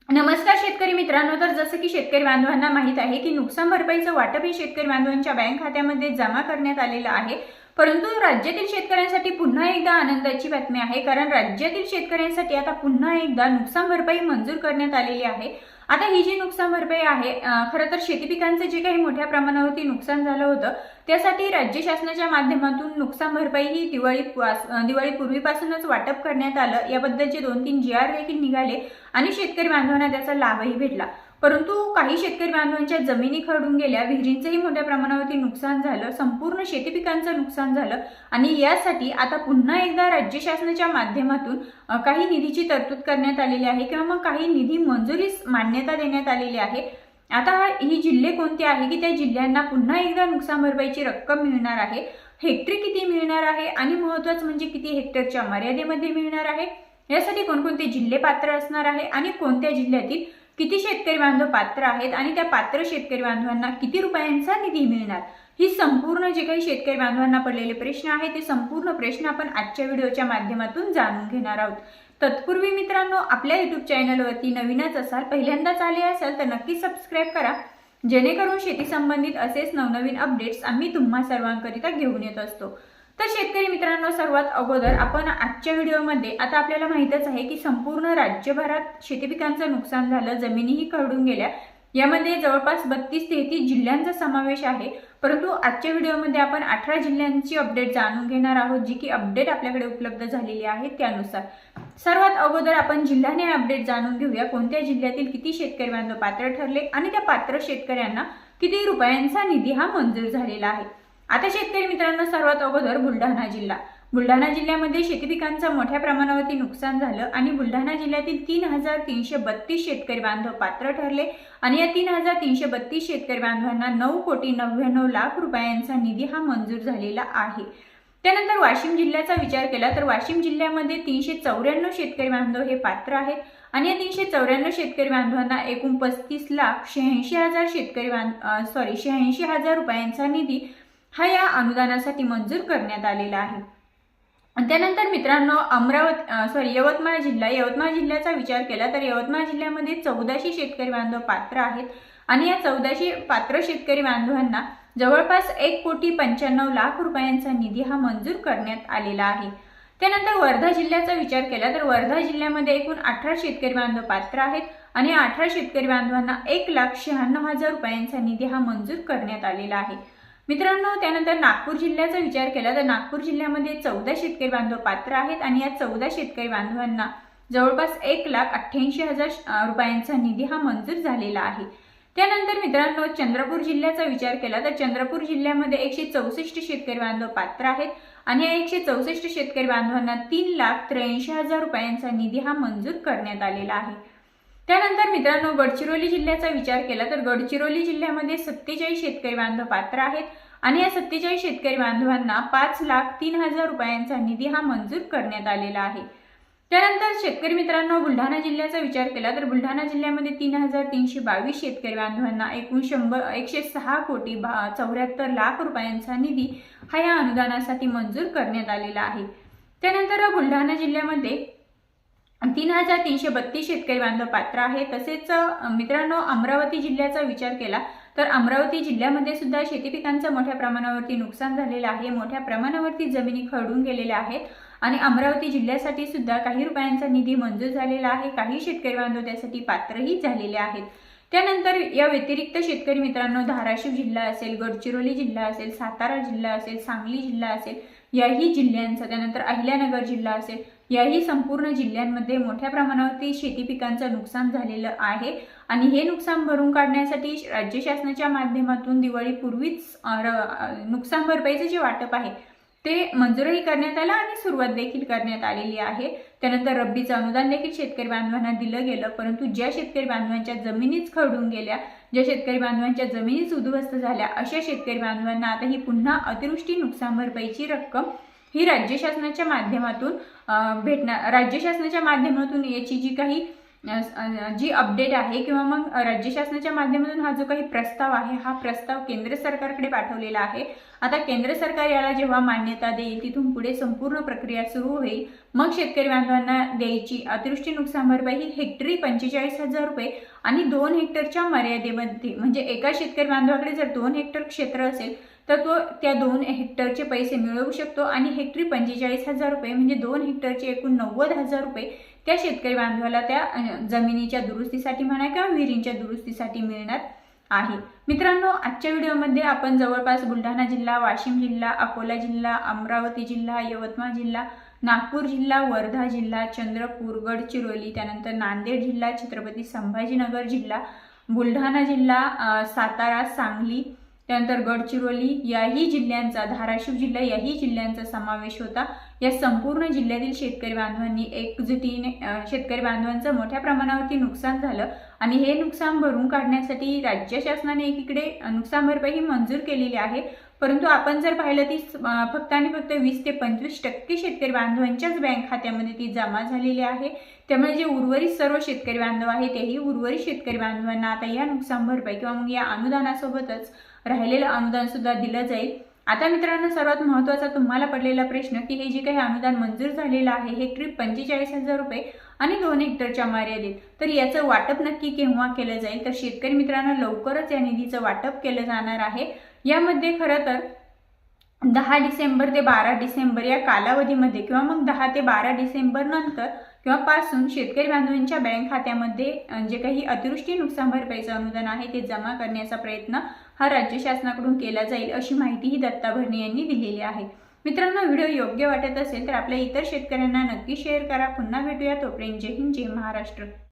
नमस्कार शेतकरी मित्रांनो, तर जसं की शेतकरी बांधवांना माहित आहे की नुकसान भरपाईचं वाटप हे शेतकरी बांधवांच्या बँक खात्यामध्ये जमा करण्यात आलेलं आहे। परंतु राज्यातील शेतकऱ्यांसाठी पुन्हा एकदा आनंदाची बातमी आहे, कारण राज्यातील शेतकऱ्यांसाठी आता पुन्हा एकदा नुकसान भरपाई मंजूर करण्यात आलेली आहे। आता ही जी नुकसान भरपाई आहे, खरं तर शेती पिकांचे जे काही मोठ्या प्रमाणावरती नुकसान झालं होतं त्यासाठी राज्य शासनाच्या माध्यमातून नुकसान भरपाई ही दिवाळीपूर्वीपासूनच वाटप करण्यात आलं। याबद्दलचे 2-3 GR देखील निघाले आणि शेतकरी बांधवांना त्याचा लाभही भेटला। परंतु काही शेतकरी बांधवांच्या जमिनी खरडून गेल्या, विहिरींचंही मोठ्या प्रमाणावरती नुकसान झालं, संपूर्ण शेती पिकांचं नुकसान झालं आणि यासाठी आता पुन्हा एकदा राज्य शासनाच्या माध्यमातून काही निधीची तरतूद करण्यात आलेली आहे किंवा मग काही निधी मंजुरीस मान्यता देण्यात आलेली आहे। आता ही जिल्हे कोणते आहे की त्या जिल्ह्यांना पुन्हा एकदा नुकसान भरपाईची रक्कम मिळणार आहे, हेक्टरी किती मिळणार आहे आणि महत्त्वाचं म्हणजे किती हेक्टरच्या मर्यादेमध्ये मिळणार आहे, यासाठी कोणकोणते जिल्हे पात्र असणार आहे आणि कोणत्या जिल्ह्यातील किती शेतकरी बांधव पात्र आहेत आणि त्या पात्र शेतकरी बांधवांना किती रुपयांचा निधी मिळणार, ही संपूर्ण जे काही शेतकरी बांधवांना पडलेले प्रश्न आहेत ते संपूर्ण प्रश्न आपण आजच्या व्हिडिओच्या माध्यमातून जाणून घेणार आहोत। तत्पूर्वी मित्रांनो, आपल्या YouTube चॅनलवरती नवीनच असाल, पहिल्यांदाच आले असाल तर नक्की सबस्क्राइब करा, जेणेकरून शेती संबंधित असेच नवनवीन अपडेट्स आम्ही तुम्हा सर्वांकरिता घेऊन येत असतो। तर शेतकरी मित्रांनो, सर्वात अगोदर आपण आजच्या व्हिडिओमध्ये आता आपल्याला माहितच आहे की संपूर्ण राज्यभरात शेती पिकांचं नुकसान झालं, जमिनीही खरडून गेल्या। यामध्ये जवळपास 32-33 जिल्ह्यांचा समावेश आहे। परंतु आजच्या व्हिडिओमध्ये आपण 18 जिल्ह्यांची अपडेट जाणून घेणार आहोत, जी की अपडेट आपल्याकडे उपलब्ध झालेली आहे त्यानुसार। सर्वात अगोदर आपण जिल्ह्याने अपडेट जाणून घेऊया, कोणत्या जिल्ह्यातील किती शेतकरी बांधव पात्र ठरले आणि त्या पात्र शेतकऱ्यांना किती रुपयांचा निधी हा मंजूर झालेला आहे। आता शेतकरी मित्रांनो, सर्वात अगोदर बुलढाणा जिल्ह्यामध्ये शेती पिकांचं मोठ्या प्रमाणावरती नुकसान झालं आणि बुलढाणा जिल्ह्यातील 3332 शेतकरी बांधव पात्र ठरले आणि या 3332 शेतकरी बांधवांना 9,99,00,000 रुपयांचा निधी हा मंजूर झालेला आहे। त्यानंतर वाशिम जिल्ह्याचा विचार केला तर वाशिम जिल्ह्यामध्ये 394 शेतकरी बांधव हे पात्र आहेत आणि या 394 शेतकरी बांधवांना एकूण 35,86,000 रुपयांचा निधी हा या अनुदानासाठी मंजूर करण्यात आलेला आहे। त्यानंतर मित्रांनो, यवतमाळ जिल्ह्याचा विचार केला तर यवतमाळ जिल्ह्यामध्ये 1400 शेतकरी बांधव पात्र आहेत आणि या 1400 पात्र शेतकरी बांधवांना जवळपास 1,95,00,000 रुपयांचा निधी हा मंजूर करण्यात आलेला आहे। त्यानंतर वर्धा जिल्ह्याचा विचार केला तर वर्धा जिल्ह्यामध्ये एकूण 18 शेतकरी बांधव पात्र आहेत आणि 18 शेतकरी बांधवांना 1,96,000 रुपयांचा निधी हा मंजूर करण्यात आलेला आहे। मित्रांनो, त्यानंतर नागपूर जिल्ह्याचा विचार केला तर नागपूर जिल्ह्यामध्ये 14 शेतकरी बांधव पात्र आहेत आणि या 14 शेतकरी बांधवांना जवळपास 1,88,000 रुपयांचा निधी हा मंजूर झालेला आहे। त्यानंतर मित्रांनो, चंद्रपूर जिल्ह्याचा विचार केला तर चंद्रपूर जिल्ह्यामध्ये 164 शेतकरी बांधव पात्र आहेत आणि या 164 शेतकरी बांधवांना 3,83,000 रुपयांचा निधी हा मंजूर करण्यात आलेला आहे। त्यानंतर मित्रांनो, गडचिरोली जिल्ह्याचा विचार केला तर गडचिरोली जिल्ह्यामध्ये 47 शेतकरी बांधव पात्र आहेत आणि या 47 शेतकरी बांधवांना 5,03,000 रुपयांचा निधी हा मंजूर करण्यात आलेला आहे। त्यानंतर शेतकरी मित्रांनो, बुलढाणा जिल्ह्याचा विचार केला तर बुलढाणा जिल्ह्यामध्ये 3,322 शेतकरी बांधवांना एकूण 106,74,00,000 रुपयांचा निधी हा या अनुदानासाठी मंजूर करण्यात आलेला आहे। त्यानंतर बुलढाणा जिल्ह्यामध्ये 3,332 शेतकरी बांधव पात्र आहे। तसेच मित्रांनो, अमरावती जिल्ह्याचा विचार केला तर अमरावती जिल्ह्यामध्ये सुद्धा शेती पिकांचं मोठ्या प्रमाणावरती नुकसान झालेलं आहे, मोठ्या प्रमाणावरती जमिनी खरडून गेलेल्या आहेत आणि अमरावती जिल्ह्यासाठी सुद्धा काही रुपयांचा निधी मंजूर झालेला आहे, काही शेतकरी बांधव त्यासाठी पात्रही झालेले आहेत। त्यानंतर या व्यतिरिक्त शेतकरी मित्रांनो, धाराशिव जिल्हा असेल, गडचिरोली जिल्हा असेल, सातारा जिल्हा असेल, सांगली जिल्हा असेल, याही जिल्ह्यांचा, त्यानंतर अहिल्यानगर जिल्हा असेल, याही संपूर्ण जिल्ह्यांमध्ये मोठ्या प्रमाणावरती शेती पिकांचं नुकसान झालेलं आहे आणि हे नुकसान भरून काढण्यासाठी राज्य शासनाच्या माध्यमातून दिवाळीपूर्वीच नुकसान भरपाईचे जे वाटप आहे ते मंजूरही करण्यात आलं आणि सुरुवात देखील करण्यात आलेली आहे। त्यानंतर रब्बीचं अनुदान देखील शेतकरी बांधवांना दिलं गेलं, परंतु ज्या शेतकरी बांधवांच्या जमिनीच खरडून गेल्या, ज्या शेतकरी बांधवांच्या जमिनीच उद्ध्वस्त झाल्या, अशा शेतकरी बांधवांना आता ही पुन्हा अतिवृष्टी नुकसान भरपाईची रक्कम ही राज्य शासनाच्या माध्यमातून याची जी काही जी अपडेट आहे किंवा मग राज्य शासनाच्या माध्यमातून हा जो काही प्रस्ताव आहे हा प्रस्ताव केंद्र सरकारकडे पाठवलेला आहे। आता केंद्र सरकार याला जेव्हा मान्यता देईल तिथून पुढे संपूर्ण प्रक्रिया सुरू होईल। मग शेतकरी बांधवांना द्यायची अतिवृष्टी नुकसान भरपाई ही हेक्टरी 45,000 रुपये आणि 2 हेक्टरच्या मर्यादेमध्ये, म्हणजे एका शेतकरी बांधवाकडे जर 2 हेक्टर क्षेत्र असेल तर तो त्या 2 हेक्टरचे पैसे मिळवू शकतो आणि हेक्टरी 45,000 रुपये म्हणजे 2 हेक्टरचे एकूण 90,000 रुपये त्या शेतकरी बांधवाला त्या जमिनीच्या दुरुस्तीसाठी म्हणा किंवा विहिरींच्या दुरुस्तीसाठी मिळणार आहे। मित्रांनो, आजच्या व्हिडिओमध्ये आपण जवळपास बुलढाणा जिल्हा, वाशिम जिल्हा, अकोला जिल्हा, अमरावती जिल्हा, यवतमाळ जिल्हा, नागपूर जिल्हा, वर्धा जिल्हा, चंद्रपूर, गडचिरोली, त्यानंतर नांदेड जिल्हा, छत्रपती संभाजीनगर जिल्हा, बुलढाणा जिल्हा, सातारा, सांगली, त्यानंतर गडचिरोली याही जिल्ह्यांचा, धाराशिव जिल्हा याही जिल्ह्यांचा समावेश होता। या संपूर्ण जिल्ह्यातील शेतकरी बांधवांनी एकजुटीने शेतकरी बांधवांचं मोठ्या प्रमाणावरती नुकसान झालं आणि हे नुकसान भरून काढण्यासाठी राज्य शासनाने एकीकडे नुकसान भरपाई ही मंजूर केलेली आहे, परंतु आपण जर पाहिलं ती फक्त आणि फक्त 20 ते 25% शेतकरी बांधवांच्याच बँक खात्यामध्ये ती जमा झालेली आहे। त्यामुळे जे उर्वरित सर्व शेतकरी बांधव आहे तेही उर्वरित शेतकरी बांधवांना आता या नुकसान भरपाई किंवा मग या अनुदानासोबतच राहिलेलं अनुदान सुद्धा दिलं जाईल। आता मित्रांनो, सर्वात महत्त्वाचा तुम्हाला पडलेला प्रश्न की हे जे काही अनुदान मंजूर झालेलं आहे हेक्टरी 45,000 रुपये आणि 2 हेक्टरच्या मर्यादेत, तर याचं वाटप नक्की केव्हा केलं जाईल? तर शेतकरी मित्रांनो, लवकरच या निधीचं वाटप केलं जाणार आहे। यामध्ये खरं तर 10 डिसेंबर ते 12 डिसेंबर या कालावधीमध्ये किंवा मग 10 ते 12 डिसेंबर नंतर किंवा पासून शेतकरी बांधवांच्या बँक खात्यामध्ये जे काही अतिवृष्टी नुकसान भरपाईचं अनुदान आहे ते जमा करण्याचा प्रयत्न हा राज्य शासनाकडून केला जाईल, अशी माहितीही दत्ता भरणे यांनी दिलेली आहे। मित्रांनो, व्हिडिओ योग्य वाटत असेल तर आपल्या इतर शेतकऱ्यांना नक्की शेअर करा। पुन्हा भेटूया, तोपर्यंत जय हिंद, जय महाराष्ट्र।